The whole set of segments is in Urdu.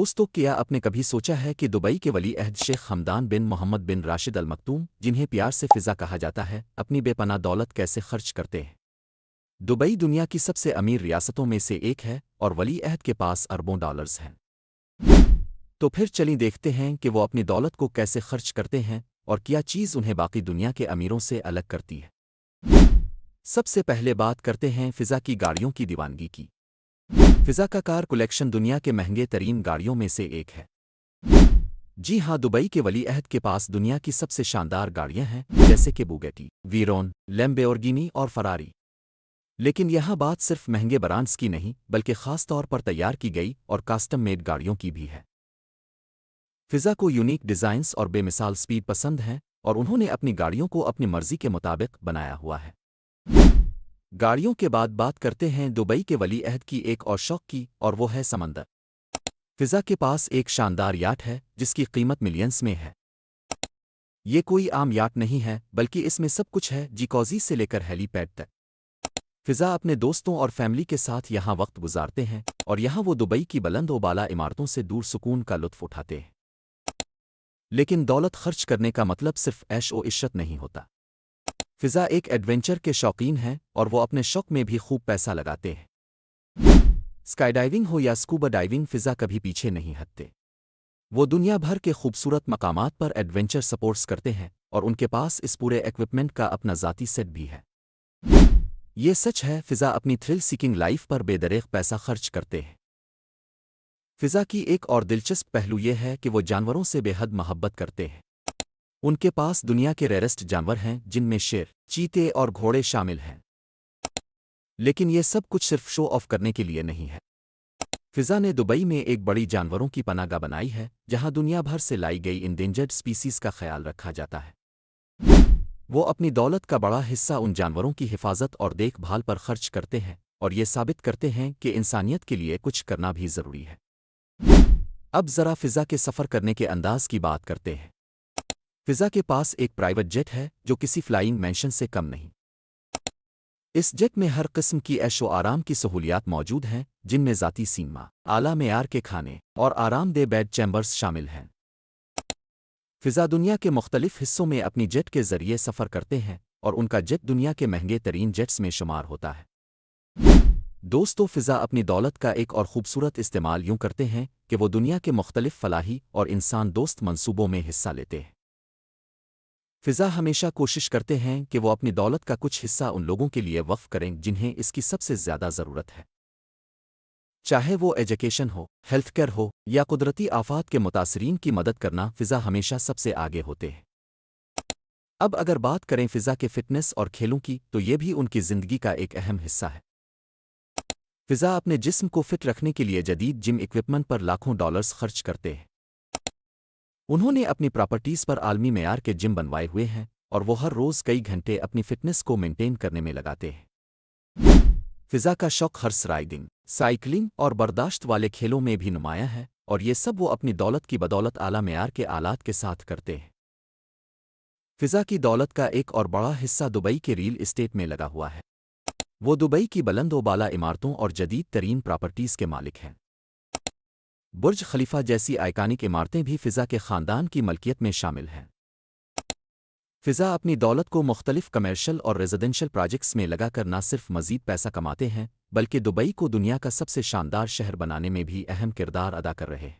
دوستوں کیا آپ نے کبھی سوچا ہے کہ دبئی کے ولی عہد شیخ حمدان بن محمد بن راشد المکتوم جنہیں پیار سے فضا کہا جاتا ہے اپنی بے پناہ دولت کیسے خرچ کرتے ہیں؟ دبئی دنیا کی سب سے امیر ریاستوں میں سے ایک ہے اور ولی عہد کے پاس اربوں ڈالرز ہیں۔ تو پھر چلیں دیکھتے ہیں کہ وہ اپنی دولت کو کیسے خرچ کرتے ہیں اور کیا چیز انہیں باقی دنیا کے امیروں سے الگ کرتی ہے۔ سب سے پہلے بات کرتے ہیں فضا کی گاڑیوں کی دیوانگی کی۔ فضا کا کار کلیکشن دنیا کے مہنگے ترین گاڑیوں میں سے ایک ہے۔ جی ہاں، دبئی کے ولی عہد کے پاس دنیا کی سب سے شاندار گاڑیاں ہیں جیسے کہ بوگیٹی، ویرون، لیمبورگینی اور فراری۔ لیکن یہاں بات صرف مہنگے برانڈز کی نہیں بلکہ خاص طور پر تیار کی گئی اور کاسٹم میڈ گاڑیوں کی بھی ہے۔ فضا کو یونیک ڈیزائنز اور بے مثال سپیڈ پسند ہیں اور انہوں نے اپنی گاڑیوں کو اپنی مرضی کے مطابق بنایا ہوا ہے۔ گاڑیوں کے بعد بات کرتے ہیں دبئی کے ولی عہد کی ایک اور شوق کی، اور وہ ہے سمندر۔ فضا کے پاس ایک شاندار یاٹ ہے جس کی قیمت ملینز میں ہے۔ یہ کوئی عام یاٹ نہیں ہے بلکہ اس میں سب کچھ ہے، جیکوزی سے لے کر ہیلی پیڈ تک۔ فضا اپنے دوستوں اور فیملی کے ساتھ یہاں وقت گزارتے ہیں اور یہاں وہ دبئی کی بلند و بالا عمارتوں سے دور سکون کا لطف اٹھاتے ہیں۔ لیکن دولت خرچ کرنے کا مطلب صرف عیش و عشرت نہیں ہوتا۔ فضا ایک ایڈونچر کے شوقین ہیں اور وہ اپنے شوق میں بھی خوب پیسہ لگاتے ہیں۔ اسکائی ڈائیونگ ہو یا اسکوبا ڈائیونگ، فضا کبھی پیچھے نہیں ہٹتے۔ وہ دنیا بھر کے خوبصورت مقامات پر ایڈونچر سپورٹس کرتے ہیں اور ان کے پاس اس پورے ایکوپمنٹ کا اپنا ذاتی سیٹ بھی ہے۔ یہ سچ ہے، فضا اپنی تھرل سیکنگ لائف پر بے دریغ پیسہ خرچ کرتے ہیں۔ فضا کی ایک اور دلچسپ پہلو یہ ہے کہ وہ جانوروں سے بے حد محبت کرتے ہیں۔ ان کے پاس دنیا کے ریئرسٹ جانور ہیں جن میں شیر، چیتے اور گھوڑے شامل ہیں۔ لیکن یہ سب کچھ صرف شو آف کرنے کے لیے نہیں ہے۔ فضا نے دبئی میں ایک بڑی جانوروں کی پناہ گاہ بنائی ہے جہاں دنیا بھر سے لائی گئی انڈینجرڈ سپیسیز کا خیال رکھا جاتا ہے۔ وہ اپنی دولت کا بڑا حصہ ان جانوروں کی حفاظت اور دیکھ بھال پر خرچ کرتے ہیں اور یہ ثابت کرتے ہیں کہ انسانیت کے لیے کچھ کرنا بھی ضروری ہے۔ اب ذرا فضا کے سفر کرنے کے انداز کی بات کرتے ہیں۔ فضا کے پاس ایک پرائیویٹ جیٹ ہے جو کسی فلائنگ مینشن سے کم نہیں۔ اس جیٹ میں ہر قسم کی عیش و آرام کی سہولیات موجود ہیں، جن میں ذاتی سینما، اعلیٰ معیار کے کھانے اور آرام دہ بیڈ چیمبرز شامل ہیں۔ فضا دنیا کے مختلف حصوں میں اپنی جیٹ کے ذریعے سفر کرتے ہیں اور ان کا جیٹ دنیا کے مہنگے ترین جیٹس میں شمار ہوتا ہے۔ دوستو، فضا اپنی دولت کا ایک اور خوبصورت استعمال یوں کرتے ہیں کہ وہ دنیا کے مختلف فلاحی اور انسان دوست منصوبوں میں حصہ لیتے ہیں۔ فضا ہمیشہ کوشش کرتے ہیں کہ وہ اپنی دولت کا کچھ حصہ ان لوگوں کے لیے وقف کریں جنہیں اس کی سب سے زیادہ ضرورت ہے۔ چاہے وہ ایجوکیشن ہو، ہیلتھ کیئر ہو یا قدرتی آفات کے متاثرین کی مدد کرنا، فضا ہمیشہ سب سے آگے ہوتے ہیں۔ اب اگر بات کریں فضا کے فٹنس اور کھیلوں کی، تو یہ بھی ان کی زندگی کا ایک اہم حصہ ہے۔ فضا اپنے جسم کو فٹ رکھنے کے لیے جدید جم اکوپمنٹ پر لاکھوں ڈالرز خرچ کرتے ہیں۔ انہوں نے اپنی پراپرٹیز پر عالمی معیار کے جم بنوائے ہوئے ہیں اور وہ ہر روز کئی گھنٹے اپنی فٹنس کو مینٹین کرنے میں لگاتے ہیں۔ فضا کا شوق ہارس رائڈنگ، سائیکلنگ اور برداشت والے کھیلوں میں بھی نمایاں ہے، اور یہ سب وہ اپنی دولت کی بدولت اعلیٰ معیار کے آلات کے ساتھ کرتے ہیں۔ فضا کی دولت کا ایک اور بڑا حصہ دبئی کے ریل اسٹیٹ میں لگا ہوا ہے۔ وہ دبئی کی بلند و بالا عمارتوں اور جدید ترین پراپرٹیز کے مالک ہیں۔ برج خلیفہ جیسی آئیکانک عمارتیں بھی فضا کے خاندان کی ملکیت میں شامل ہیں۔ فضا اپنی دولت کو مختلف کمرشل اور ریزیڈنشل پروجیکٹس میں لگا کر نہ صرف مزید پیسہ کماتے ہیں بلکہ دبئی کو دنیا کا سب سے شاندار شہر بنانے میں بھی اہم کردار ادا کر رہے ہیں۔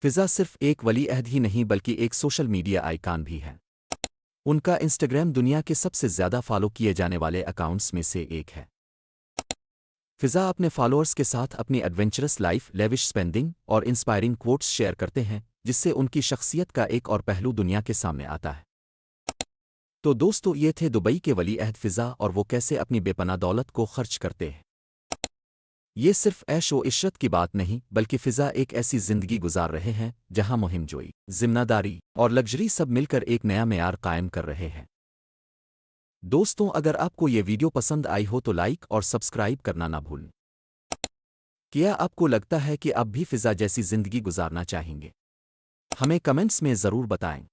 فضا صرف ایک ولی عہد ہی نہیں بلکہ ایک سوشل میڈیا آئیکن بھی ہے۔ ان کا انسٹاگرام دنیا کے سب سے زیادہ فالو کیے جانے والے اکاؤنٹس میں سے ایک ہے۔ فضا اپنے فالوورز کے ساتھ اپنی ایڈونچرس لائف، لیوش سپینڈنگ اور انسپائرنگ کوٹس شیئر کرتے ہیں، جس سے ان کی شخصیت کا ایک اور پہلو دنیا کے سامنے آتا ہے۔ تو دوستو، یہ تھے دبئی کے ولی عہد فضا اور وہ کیسے اپنی بے پناہ دولت کو خرچ کرتے ہیں۔ یہ صرف عیش و عشرت کی بات نہیں بلکہ فضا ایک ایسی زندگی گزار رہے ہیں جہاں مہم جوئی، ذمہ داری اور لگژری سب مل کر ایک نیا معیار قائم کر رہے ہیں۔ دوستوں، اگر آپ کو یہ ویڈیو پسند آئی ہو تو لائک اور سبسکرائب کرنا نہ بھولیں۔ کیا آپ کو لگتا ہے کہ آپ بھی فضا جیسی زندگی گزارنا چاہیں گے؟ ہمیں کمنٹس میں ضرور بتائیں۔